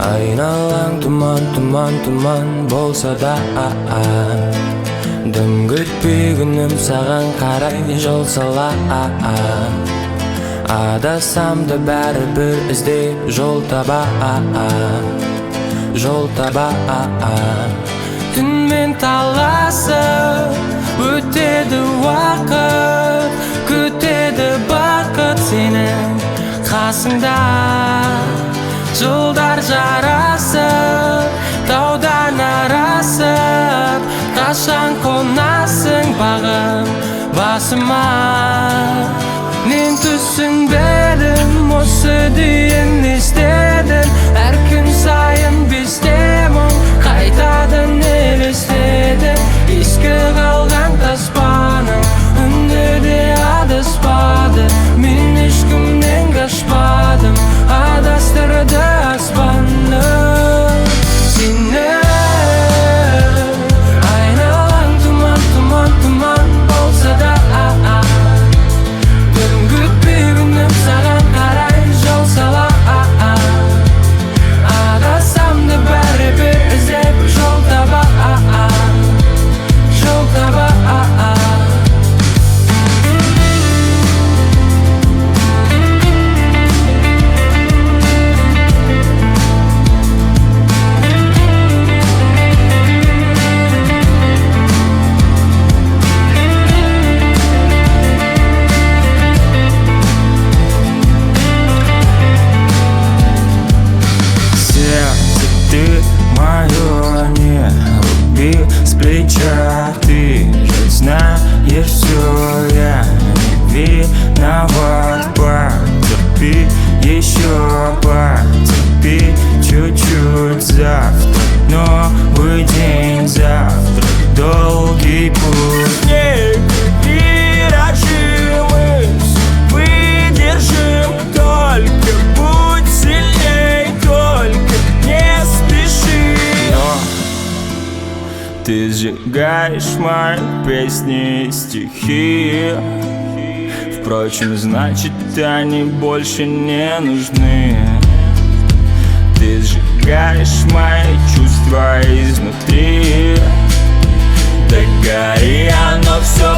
Айналаң тұман, тұман, тұман болса да дөңгітпей күнім саған қарай жол сала Адасам да бәрібір іздеп жол таба Түнмен таласып өтеді уақыт Күтеді бақыт сенің қасыңда Жылдар жарасып, таудан арасып Қашан қонасың бағым басыма Мен түсінбедім, осы дейін естедім Әр күн сайын бесте мұң қайтадан елестедім Ескі қалған таспаның үнді де адаспады Мен ешкімнен қашпадым Адастырды аспанның сені Айналаң тұман, тұман, тұман болса да Күтпей күнім саған қарай жол сала Адасам да бәрібір іздеп жол таба Ты же знаешь все, я не виноват Потерпи, еще потерпи чуть-чуть завтра Новый день, завтра долгий путь Миражи мы выдержим Только будь сильней, только не спеши Ты сжигаешь мои песни и стихи Впрочем, значит, они больше не нужны Ты сжигаешь мои чувства изнутри Да гори оно все